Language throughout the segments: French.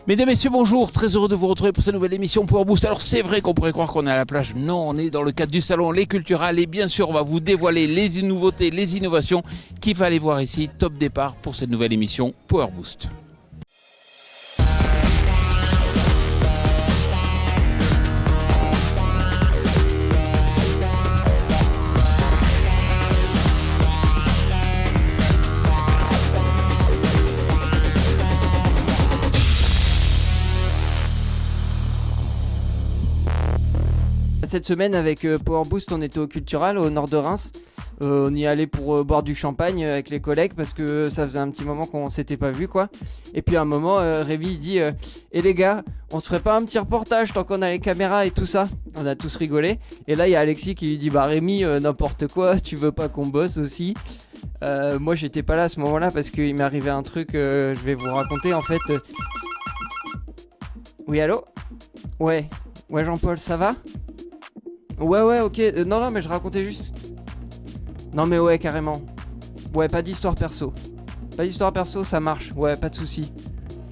Mesdames, Messieurs, bonjour, très heureux de vous retrouver pour cette nouvelle émission Power Boost. Alors c'est vrai qu'on pourrait croire qu'on est à la plage, non, on est dans le cadre du salon Les Culturales et bien sûr on va vous dévoiler les nouveautés, les innovations qu'il va aller voir ici. Top départ pour cette nouvelle émission Power Boost. Cette semaine avec Power Boost, on était au Cultural au nord de Reims. On y allait pour boire du champagne avec les collègues parce que ça faisait un petit moment qu'on s'était pas vu quoi. Et puis à un moment, Rémi il dit et les gars, on se ferait pas un petit reportage tant qu'on a les caméras et tout ça. On a tous rigolé. Et là il y a Alexis qui lui dit bah Rémi n'importe quoi, tu veux pas qu'on bosse aussi. Moi j'étais pas là à ce moment-là parce qu'il m'est arrivé un truc, je vais vous raconter en fait. Oui allô ? Ouais Jean-Paul, ça va ? Ouais, ok. Non, mais je racontais juste. Non, mais ouais, carrément. Ouais, pas d'histoire perso. Pas d'histoire perso, ça marche. Ouais, pas de soucis.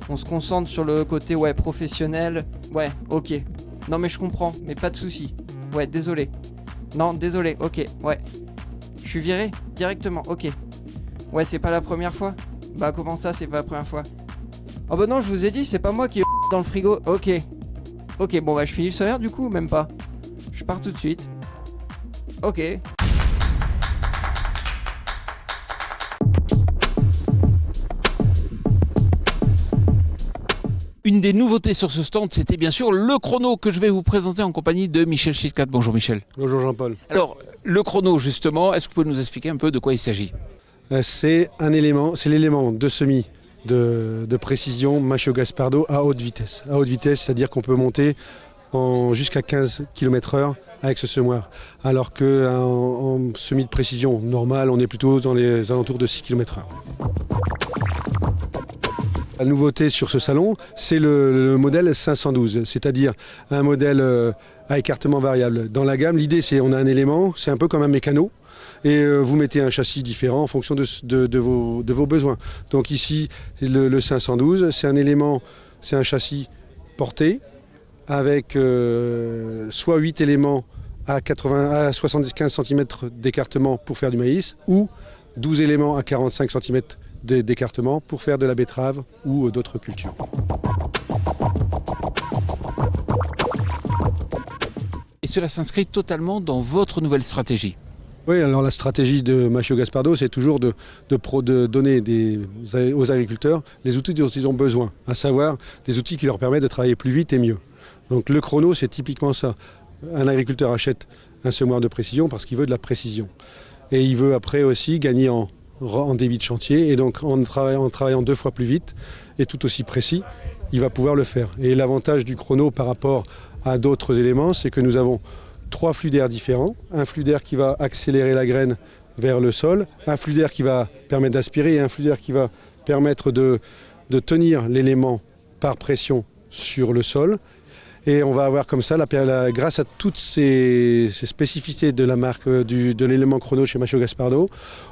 On se concentre sur le côté, ouais, professionnel. Ouais, ok. Non, mais je comprends, mais pas de soucis. Ouais, désolé. Non, désolé, ok, ouais. Je suis viré directement, ok. Ouais, c'est pas la première fois. Bah, comment ça, c'est pas la première fois ? Oh, bah non, je vous ai dit, c'est pas moi qui dans le frigo. Ok. Ok, bon, bah, je finis le sommaire du coup, même pas. Je pars tout de suite. Ok. Une des nouveautés sur ce stand, c'était bien sûr le chrono que je vais vous présenter en compagnie de Michel Chitkat. Bonjour Michel. Bonjour Jean-Paul. Alors, le chrono justement, est-ce que vous pouvez nous expliquer un peu de quoi il s'agit ? C'est l'élément de semis de précision Machio Gaspardo à haute vitesse. À haute vitesse, c'est-à-dire qu'on peut monter jusqu'à 15 km/h avec ce semoir. Alors qu'en semis de précision normale, on est plutôt dans les alentours de 6 km/h. La nouveauté sur ce salon, c'est le modèle 512, c'est-à-dire un modèle à écartement variable. Dans la gamme, l'idée c'est on a un élément, c'est un peu comme un mécano, et vous mettez un châssis différent en fonction de vos besoins. Donc ici, le 512, c'est un élément, c'est un châssis porté, avec soit 8 éléments à 75 cm d'écartement pour faire du maïs, ou 12 éléments à 45 cm d'écartement pour faire de la betterave ou d'autres cultures. Et cela s'inscrit totalement dans votre nouvelle stratégie. Oui, alors la stratégie de Machio Gaspardo, c'est toujours de donner aux agriculteurs les outils dont ils ont besoin, à savoir des outils qui leur permettent de travailler plus vite et mieux. Donc le chrono, c'est typiquement ça. Un agriculteur achète un semoir de précision parce qu'il veut de la précision. Et il veut après aussi gagner en débit de chantier. Et donc en travaillant 2 fois plus vite et tout aussi précis, il va pouvoir le faire. Et l'avantage du chrono par rapport à d'autres éléments, c'est que nous avons 3 flux d'air différents. Un flux d'air qui va accélérer la graine vers le sol, un flux d'air qui va permettre d'aspirer et un flux d'air qui va permettre de tenir l'élément par pression sur le sol. Et on va avoir comme ça, grâce à toutes ces spécificités de la marque, de l'élément chrono chez Machio Gaspardo,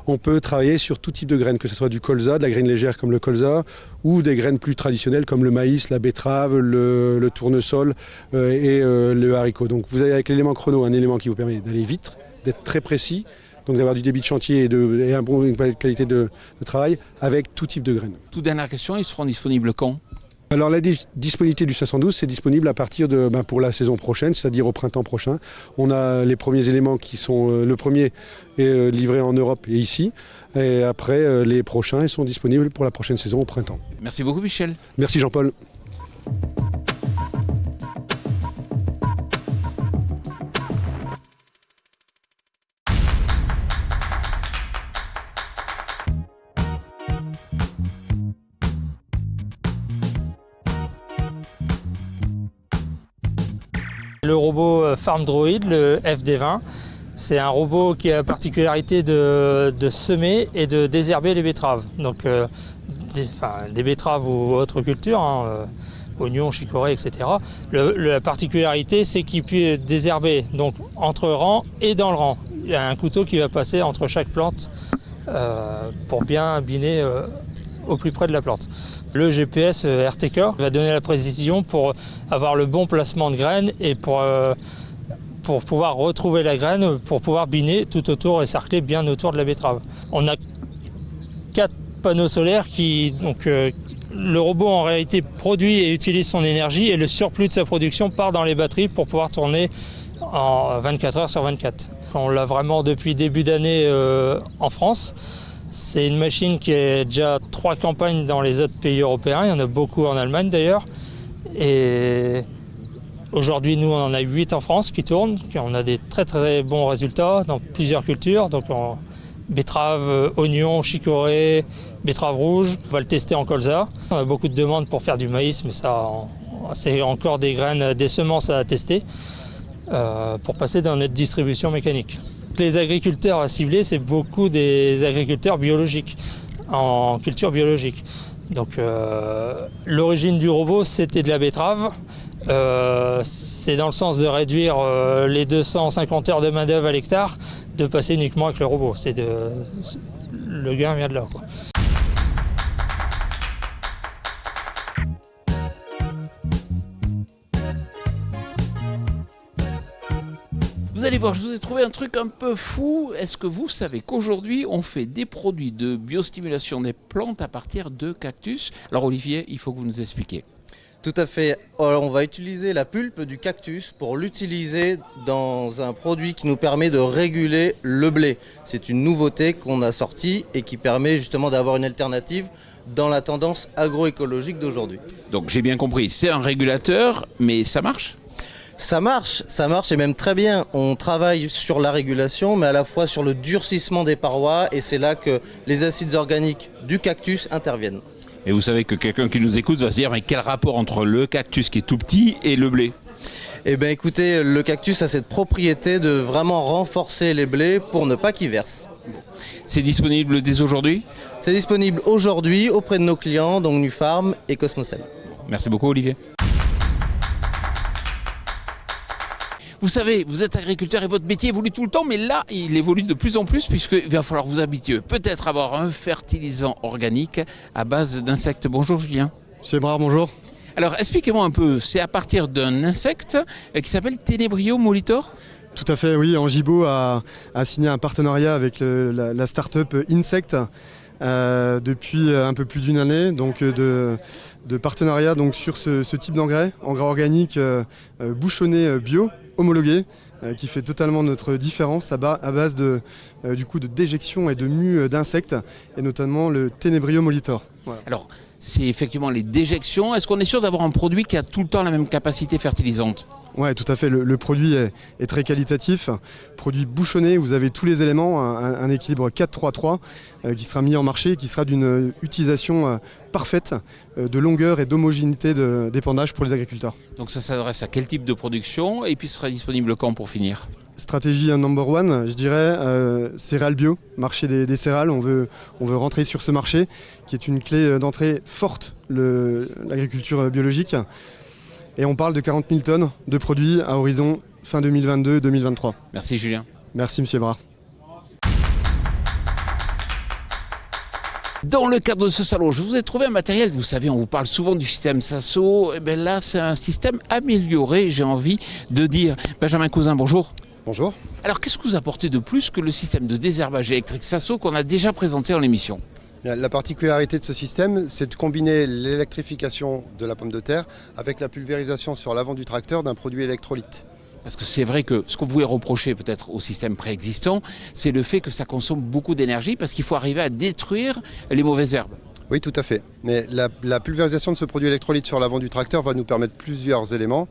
on peut travailler sur tout type de graines, que ce soit du colza, de la graine légère comme le colza, ou des graines plus traditionnelles comme le maïs, la betterave, le tournesol et le haricot. Donc vous avez avec l'élément chrono un élément qui vous permet d'aller vite, d'être très précis, donc d'avoir du débit de chantier et une bonne qualité de travail avec tout type de graines. Toute dernière question, ils seront disponibles quand ? Alors la disponibilité du 512, c'est disponible à partir pour la saison prochaine, c'est-à-dire au printemps prochain. On a les premiers éléments qui sont, le premier est livré en Europe et ici, et après les prochains ils sont disponibles pour la prochaine saison au printemps. Merci beaucoup Michel. Merci Jean-Paul. Le robot Farm Droid, le FD20, c'est un robot qui a la particularité de semer et de désherber les betteraves. Donc des betteraves ou autres cultures, oignons, chicorées, etc. La particularité, c'est qu'il peut désherber donc, entre rangs et dans le rang. Il y a un couteau qui va passer entre chaque plante pour bien biner au plus près de la plante. Le GPS RTK va donner la précision pour avoir le bon placement de graines et pour pouvoir retrouver la graine, pour pouvoir biner tout autour et cercler bien autour de la betterave. On a 4 panneaux solaires le robot en réalité produit et utilise son énergie et le surplus de sa production part dans les batteries pour pouvoir tourner en 24 heures sur 24. On l'a vraiment depuis début d'année en France. C'est une machine qui a déjà 3 campagnes dans les autres pays européens. Il y en a beaucoup en Allemagne d'ailleurs. Et aujourd'hui, nous, on en a 8 en France qui tournent. On a des très très bons résultats dans plusieurs cultures. Donc betterave, oignon, chicorée, betterave rouge. On va le tester en colza. On a beaucoup de demandes pour faire du maïs, mais ça, c'est encore des graines, des semences à tester pour passer dans notre distribution mécanique. Les agriculteurs à cibler, c'est beaucoup des agriculteurs biologiques, en culture biologique. Donc l'origine du robot, c'était de la betterave. C'est dans le sens de réduire les 250 heures de main-d'œuvre à l'hectare, de passer uniquement avec le robot. Le gain vient de là, quoi. Vous allez voir, je vous ai trouvé un truc un peu fou. Est-ce que vous savez qu'aujourd'hui, on fait des produits de biostimulation des plantes à partir de cactus? Alors Olivier, il faut que vous nous expliquiez. Tout à fait. Alors, on va utiliser la pulpe du cactus pour l'utiliser dans un produit qui nous permet de réguler le blé. C'est une nouveauté qu'on a sortie et qui permet justement d'avoir une alternative dans la tendance agroécologique d'aujourd'hui. Donc j'ai bien compris, c'est un régulateur, mais ça marche? Ça marche et même très bien. On travaille sur la régulation, mais à la fois sur le durcissement des parois, et c'est là que les acides organiques du cactus interviennent. Et vous savez que quelqu'un qui nous écoute va se dire, mais quel rapport entre le cactus qui est tout petit et le blé? Eh bien écoutez, le cactus a cette propriété de vraiment renforcer les blés pour ne pas qu'ils versent. C'est disponible dès aujourd'hui? C'est disponible aujourd'hui auprès de nos clients, donc Nufarm et Cosmocel. Merci beaucoup Olivier. Vous savez, vous êtes agriculteur et votre métier évolue tout le temps, mais là, il évolue de plus en plus puisqu'il va falloir vous habituer peut-être à avoir un fertilisant organique à base d'insectes. Bonjour Julien. C'est Brard, bonjour. Alors expliquez-moi un peu, c'est à partir d'un insecte qui s'appelle Tenebrio Molitor? Tout à fait, oui. Angibault a signé un partenariat avec la start-up Insect depuis un peu plus d'une année, donc de partenariat donc, sur ce type engrais organique bouchonné bio, homologué, qui fait totalement notre différence à base de déjection et de mue d'insectes, et notamment le Tenebrio Molitor. Voilà. Alors, c'est effectivement les déjections. Est-ce qu'on est sûr d'avoir un produit qui a tout le temps la même capacité fertilisante? Oui, tout à fait. Le produit est très qualitatif. Produit bouchonné, vous avez tous les éléments, un équilibre 4-3-3 qui sera mis en marché, qui sera d'une utilisation parfaite de longueur et d'homogénéité d'épandage pour les agriculteurs. Donc ça s'adresse à quel type de production et puis ce sera disponible quand pour finir? Stratégie number one, je dirais, céréales bio, marché des céréales. On veut rentrer sur ce marché qui est une clé d'entrée forte, l'agriculture biologique. Et on parle de 40 000 tonnes de produits à horizon fin 2022-2023. Merci Julien. Merci Monsieur Brard. Dans le cadre de ce salon, je vous ai trouvé un matériel, vous savez, on vous parle souvent du système Sasso, et bien là c'est un système amélioré, j'ai envie de dire. Benjamin Cousin, bonjour. Bonjour. Alors qu'est-ce que vous apportez de plus que le système de désherbage électrique Sasso qu'on a déjà présenté dans l'émission? La particularité de ce système, c'est de combiner l'électrification de la pomme de terre avec la pulvérisation sur l'avant du tracteur d'un produit électrolyte. Parce que c'est vrai que ce qu'on pouvait reprocher peut-être au système préexistant, c'est le fait que ça consomme beaucoup d'énergie parce qu'il faut arriver à détruire les mauvaises herbes. Oui, tout à fait. Mais la pulvérisation de ce produit électrolyte sur l'avant du tracteur va nous permettre plusieurs éléments.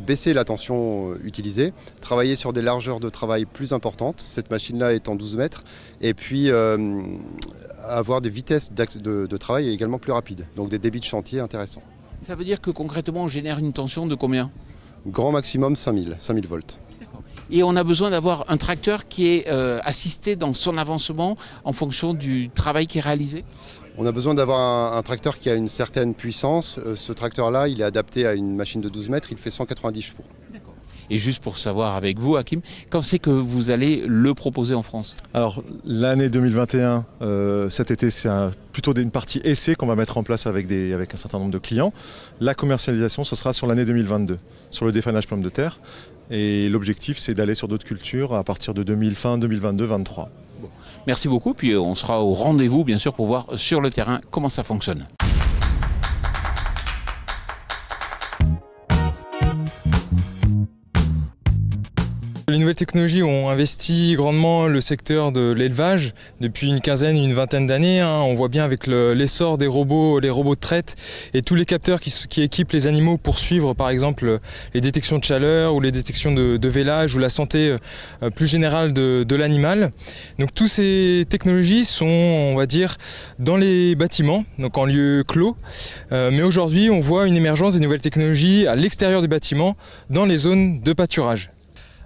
Baisser la tension utilisée, travailler sur des largeurs de travail plus importantes, cette machine-là est en 12 mètres, et puis avoir des vitesses de travail également plus rapides, donc des débits de chantier intéressants. Ça veut dire que concrètement on génère une tension de combien? Grand maximum 5000 volts. Et on a besoin d'avoir un tracteur qui est assisté dans son avancement en fonction du travail qui est réalisé? On a besoin d'avoir un tracteur qui a une certaine puissance. Ce tracteur-là, il est adapté à une machine de 12 mètres, il fait 190 chevaux. Et juste pour savoir avec vous, Hakim, quand c'est que vous allez le proposer en France? Alors l'année 2021, cet été, c'est plutôt une partie essai qu'on va mettre en place avec un certain nombre de clients. La commercialisation, ce sera sur l'année 2022, sur le défanage pommes de terre. Et l'objectif, c'est d'aller sur d'autres cultures à partir de fin 2022-2023. Merci beaucoup, puis on sera au rendez-vous bien sûr pour voir sur le terrain comment ça fonctionne. Les nouvelles technologies ont investi grandement le secteur de l'élevage depuis une quinzaine, une vingtaine d'années. On voit bien avec l'essor des robots, les robots de traite et tous les capteurs qui équipent les animaux pour suivre par exemple les détections de chaleur ou les détections de vélage ou la santé plus générale de l'animal. Donc toutes ces technologies sont, on va dire, dans les bâtiments, donc en lieu clos. Mais aujourd'hui, on voit une émergence des nouvelles technologies à l'extérieur du bâtiment, dans les zones de pâturage.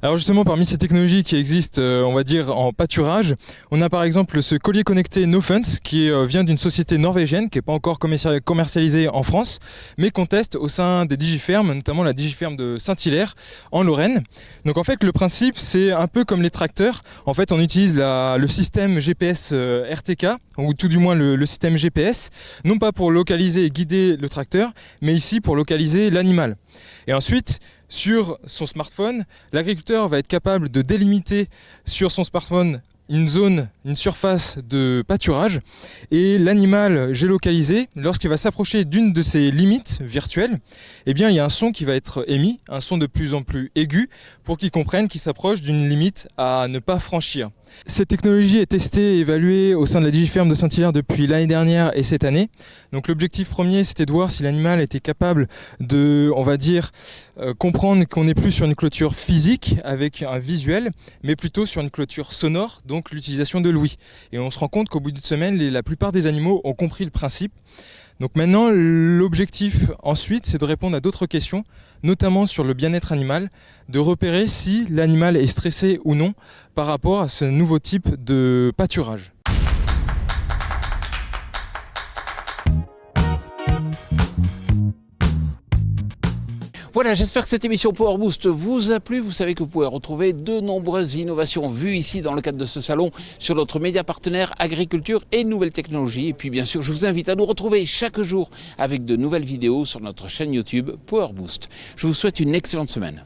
Alors justement, parmi ces technologies qui existent, on va dire en pâturage, on a par exemple ce collier connecté NoFence qui vient d'une société norvégienne qui n'est pas encore commercialisée en France, mais qu'on teste au sein des digifermes, notamment la digiferme de Saint-Hilaire en Lorraine. Donc en fait, le principe, c'est un peu comme les tracteurs. En fait, on utilise le système GPS RTK, ou tout du moins le système GPS, non pas pour localiser et guider le tracteur, mais ici pour localiser l'animal. Et ensuite, sur son smartphone, l'agriculteur va être capable de délimiter sur son smartphone une zone, une surface de pâturage, et l'animal géolocalisé, lorsqu'il va s'approcher d'une de ces limites virtuelles, eh bien, il y a un son qui va être émis, un son de plus en plus aigu, pour qu'il comprenne qu'il s'approche d'une limite à ne pas franchir. Cette technologie est testée et évaluée au sein de la digiferme de Saint-Hilaire depuis l'année dernière et cette année. Donc l'objectif premier, c'était de voir si l'animal était capable de, on va dire, comprendre qu'on n'est plus sur une clôture physique avec un visuel, mais plutôt sur une clôture sonore, donc l'utilisation de l'ouïe. Et on se rend compte qu'au bout d'une semaine, la plupart des animaux ont compris le principe. Donc maintenant, l'objectif ensuite, c'est de répondre à d'autres questions, notamment sur le bien-être animal, de repérer si l'animal est stressé ou non par rapport à ce nouveau type de pâturage. Voilà, j'espère que cette émission Power Boost vous a plu. Vous savez que vous pouvez retrouver de nombreuses innovations vues ici dans le cadre de ce salon sur notre média partenaire Agriculture et Nouvelles Technologies. Et puis bien sûr, je vous invite à nous retrouver chaque jour avec de nouvelles vidéos sur notre chaîne YouTube Power Boost. Je vous souhaite une excellente semaine.